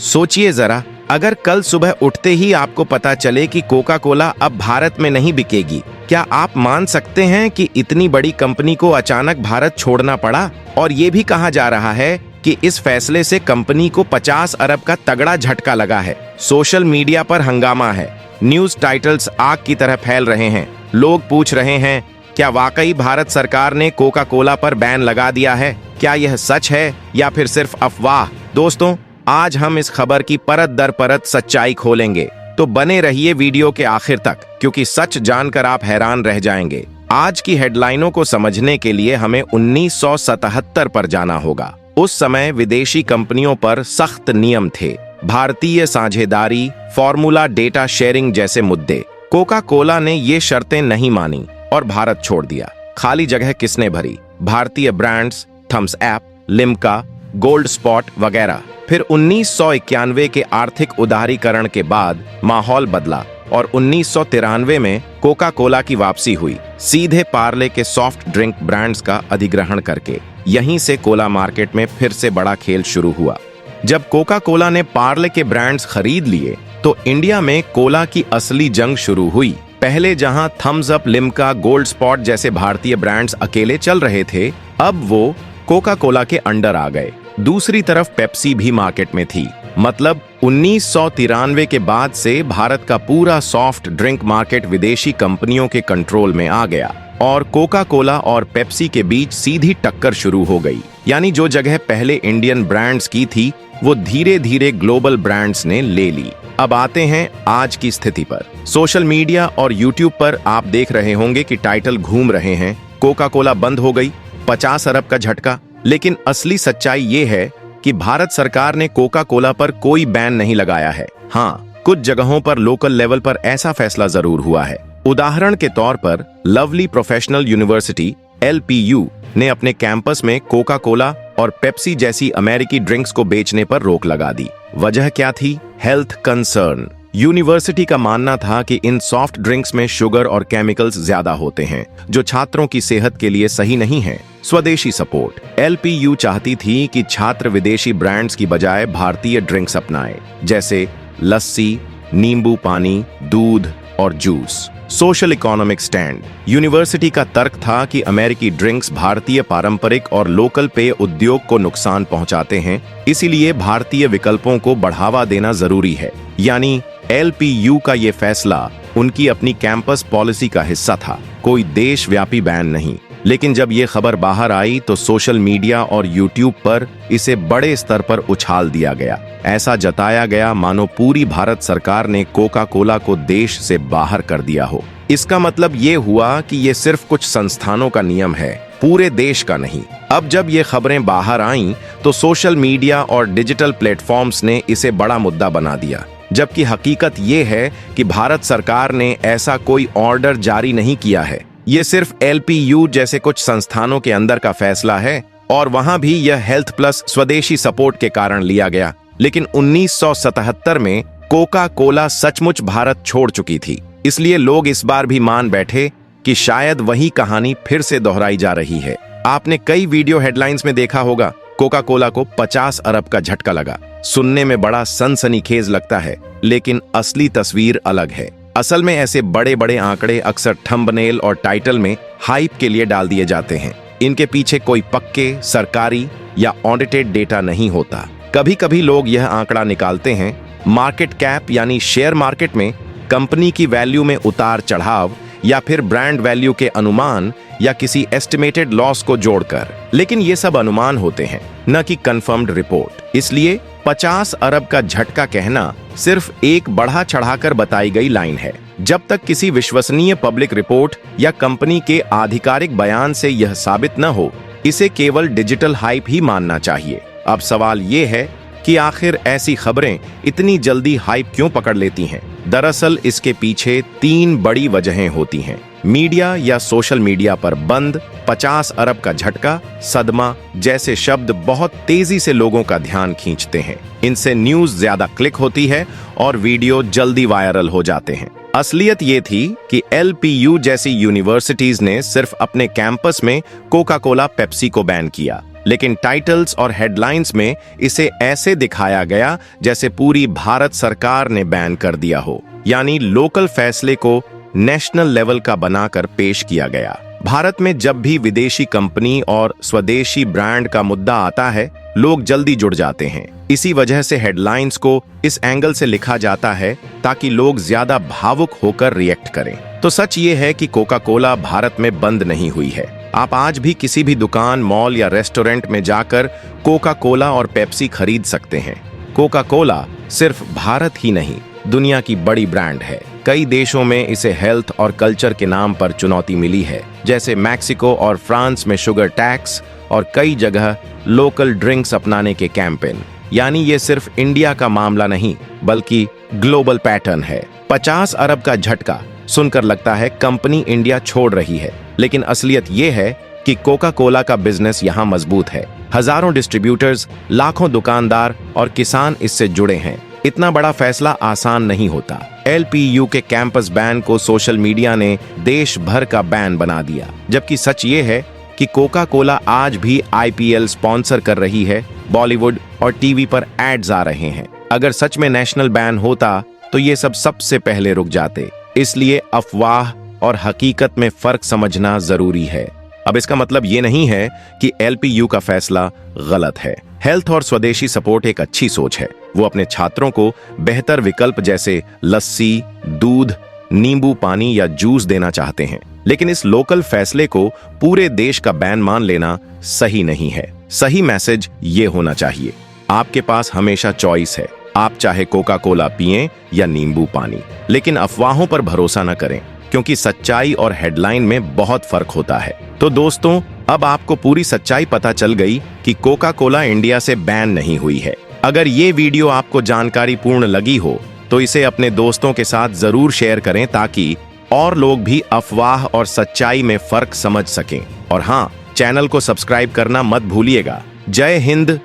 सोचिए जरा, अगर कल सुबह उठते ही आपको पता चले कि कोका कोला अब भारत में नहीं बिकेगी, क्या आप मान सकते हैं कि इतनी बड़ी कंपनी को अचानक भारत छोड़ना पड़ा? और ये भी कहा जा रहा है कि इस फैसले से कंपनी को 50 अरब का तगड़ा झटका लगा है। सोशल मीडिया पर हंगामा है, न्यूज टाइटल्स आग की तरह फैल रहे हैं। लोग पूछ रहे हैं, क्या वाकई भारत सरकार ने कोका कोला पर बैन लगा दिया है? क्या यह सच है या फिर सिर्फ अफवाह? दोस्तों, आज हम इस खबर की परत दर परत सच्चाई खोलेंगे, तो बने रहिए वीडियो के आखिर तक, क्योंकि सच जानकर आप हैरान रह जाएंगे। आज की हेडलाइनों को समझने के लिए हमें 1977 पर जाना होगा। उस समय विदेशी कंपनियों पर सख्त नियम थे, भारतीय साझेदारी, फॉर्मूला डेटा शेयरिंग जैसे मुद्दे। कोका कोला ने ये शर्तें नहीं मानी और भारत छोड़ दिया। खाली जगह किसने भरी? भारतीय brands, Thums up, Limca, gold spot वगैरह। फिर 1991 के आर्थिक उदारीकरण के बाद माहौल बदला और 1993 में कोका कोला की वापसी हुई, सीधे पार्ले के सॉफ्ट ड्रिंक ब्रांड्स का अधिग्रहण करके। यहीं से कोला मार्केट में फिर से बड़ा खेल शुरू हुआ। जब कोका कोला ने पार्ले के ब्रांड्स खरीद लिए तो इंडिया में कोला की असली जंग शुरू हुई। पहले जहां Thums up, Limca, gold spot जैसे भारतीय ब्रांड्स अकेले चल रहे थे, अब वो कोका कोला के अंडर आ गए। दूसरी तरफ पेप्सी भी मार्केट में थी। मतलब 1993 के बाद से भारत का पूरा सॉफ्ट ड्रिंक मार्केट विदेशी कंपनियों के कंट्रोल में आ गया और कोका कोला और पेप्सी के बीच सीधी टक्कर शुरू हो गई। यानी जो जगह पहले इंडियन ब्रांड्स की थी, वो धीरे धीरे ग्लोबल ब्रांड्स ने ले ली। अब आते हैं आज की स्थिति पर। सोशल मीडिया और यूट्यूब पर आप देख रहे होंगे कि टाइटल घूम रहे हैं, कोका कोला बंद हो गई, 50 अरब का झटका। लेकिन असली सच्चाई ये है कि भारत सरकार ने कोका कोला पर कोई बैन नहीं लगाया है। हाँ, कुछ जगहों पर लोकल लेवल पर ऐसा फैसला जरूर हुआ है। उदाहरण के तौर पर लवली प्रोफेशनल यूनिवर्सिटी LPU ने अपने कैंपस में कोका कोला और पेप्सी जैसी अमेरिकी ड्रिंक्स को बेचने पर रोक लगा दी। वजह क्या थी? Health concern. यूनिवर्सिटी का मानना था कि इन सॉफ्ट ड्रिंक्स में शुगर और केमिकल्स ज्यादा होते हैं, जो छात्रों की सेहत के लिए सही नहीं है। स्वदेशी सपोर्ट। LPU चाहती थी कि छात्र विदेशी ब्रांड्स की बजाय भारतीय ड्रिंक्स अपनाएं, जैसे लस्सी, नींबू पानी, दूध और juice. Social economic stand. University का तर्क था कि अमेरिकी ड्रिंक्स भारतीय पारंपरिक और लोकल पेय उद्योग को नुकसान पहुंचाते हैं, इसीलिए भारतीय विकल्पों को बढ़ावा देना जरूरी है। यानी LPU का ये फैसला उनकी अपनी कैंपस पॉलिसी का हिस्सा था, कोई देशव्यापी बैन नहीं। लेकिन जब ये खबर बाहर आई तो सोशल मीडिया और यूट्यूब पर इसे बड़े स्तर पर उछाल दिया गया। ऐसा जताया गया मानो पूरी भारत सरकार ने कोका कोला को देश से बाहर कर दिया हो। इसका मतलब ये हुआ कि ये सिर्फ कुछ संस्थानों का नियम है, पूरे देश का नहीं। अब जब ये खबरें बाहर आईं तो सोशल मीडिया और डिजिटल प्लेटफॉर्म्स ने इसे बड़ा मुद्दा बना दिया, जबकि हकीकत ये है कि भारत सरकार ने ऐसा कोई ऑर्डर जारी नहीं किया है। ये सिर्फ LPU जैसे कुछ संस्थानों के अंदर का फैसला है, और वहां भी यह हेल्थ प्लस स्वदेशी सपोर्ट के कारण लिया गया। लेकिन 1977 में कोका कोला सचमुच भारत छोड़ चुकी थी, इसलिए लोग इस बार भी मान बैठे कि शायद वही कहानी फिर से दोहराई जा रही है। आपने कई वीडियो हेडलाइंस में देखा होगा, कोका कोला को 50 अरब का झटका लगा। सुनने में बड़ा सनसनीखेज लगता है, लेकिन असली तस्वीर अलग है। असल में ऐसे बड़े बड़े आंकड़े अक्सर थंबनेल और टाइटल में हाइप के लिए डाल दिए जाते हैं। इनके पीछे कोई पक्के सरकारी या ऑडिटेड डेटा नहीं होता। कभी कभी लोग यह आंकड़ा निकालते हैं मार्केट कैप यानी शेयर मार्केट में कंपनी की वैल्यू में उतार चढ़ाव, या फिर ब्रांड वैल्यू के अनुमान, या किसी एस्टिमेटेड लॉस को जोड़कर। लेकिन ये सब अनुमान होते हैं, न कि कंफर्म्ड रिपोर्ट। इसलिए 50 अरब का झटका कहना सिर्फ एक बढ़ा चढ़ाकर बताई गई लाइन है। जब तक किसी विश्वसनीय पब्लिक रिपोर्ट या कंपनी के आधिकारिक बयान से यह साबित न हो, इसे केवल डिजिटल हाइप ही मानना चाहिए। अब सवाल ये है कि आखिर ऐसी खबरें इतनी जल्दी हाइप क्यों पकड़ लेती हैं? दरअसल इसके पीछे 3 बड़ी वजहें होती हैं। मीडिया या सोशल मीडिया पर बंद, 50 अरब का झटका, सदमा जैसे शब्द बहुत तेजी से लोगों का ध्यान खींचते हैं। इनसे न्यूज ज्यादा क्लिक होती है और वीडियो जल्दी वायरल हो जाते हैं। असलियत ये थी कि LPU जैसी यूनिवर्सिटीज ने सिर्फ अपने कैंपस में कोका कोला पेप्सी को बैन किया, लेकिन टाइटल्स और हेडलाइंस में इसे ऐसे दिखाया गया जैसे पूरी भारत सरकार ने बैन कर दिया हो, यानी लोकल फैसले को नेशनल लेवल का बनाकर पेश किया गया। भारत में जब भी विदेशी कंपनी और स्वदेशी ब्रांड का मुद्दा आता है, लोग जल्दी जुड़ जाते हैं। इसी वजह से हेडलाइंस को इस एंगल से लिखा जाता है ताकि लोग ज्यादा भावुक होकर रिएक्ट करें। तो सच ये है कि कोका कोला भारत में बंद नहीं हुई है। आप आज भी किसी भी दुकान, मॉल या रेस्टोरेंट में जाकर कोका कोला और पेप्सी खरीद सकते हैं। कोका कोला सिर्फ भारत ही नहीं, दुनिया की बड़ी ब्रांड है। कई देशों में इसे हेल्थ और कल्चर के नाम पर चुनौती मिली है, जैसे मैक्सिको और फ्रांस में शुगर टैक्स और कई जगह लोकल ड्रिंक्स अपनाने के कैंपेन। यानी ये सिर्फ इंडिया का मामला नहीं, बल्कि ग्लोबल पैटर्न है। 50 अरब का झटका सुनकर लगता है कंपनी इंडिया छोड़ रही है, लेकिन असलियत ये है कि कोका कोला का बिजनेस यहाँ मजबूत है। हजारों डिस्ट्रीब्यूटर्स, लाखों दुकानदार और किसान इससे जुड़े हैं। इतना बड़ा फैसला आसान नहीं होता। LPU के कैंपस बैन को सोशल मीडिया ने देश भर का बैन बना दिया, जबकि सच ये है कि कोका कोला आज भी IPL स्पॉन्सर कर रही है, बॉलीवुड और टीवी पर एड्स आ रहे हैं। अगर सच में नेशनल बैन होता तो ये सब सबसे पहले रुक जाते। इसलिए अफवाह और हकीकत में फर्क समझना जरूरी है। अब इसका मतलब ये नहीं है कि LPU का फैसला गलत है। हेल्थ और स्वदेशी सपोर्ट एक अच्छी सोच है। वो अपने छात्रों को बेहतर विकल्प जैसे लस्सी, दूध, नींबू पानी या जूस देना चाहते हैं, लेकिन इस लोकल फैसले को पूरे देश का बैन मान लेना सही नहीं है। सही मैसेज ये होना चाहिए, आपके पास हमेशा चॉइस है। आप चाहे कोका कोला पिएं या नींबू पानी, लेकिन अफवाहों पर भरोसा न करें, क्योंकि सच्चाई और हेडलाइन में बहुत फर्क होता है। तो दोस्तों, अब आपको पूरी सच्चाई पता चल गई कि कोका कोला इंडिया से बैन नहीं हुई है। अगर ये वीडियो आपको जानकारी पूर्ण लगी हो तो इसे अपने दोस्तों के साथ जरूर शेयर करें, ताकि और लोग भी अफवाह और सच्चाई में फर्क समझ सकें। और हाँ, चैनल को सब्सक्राइब करना मत भूलिएगा। जय हिंद,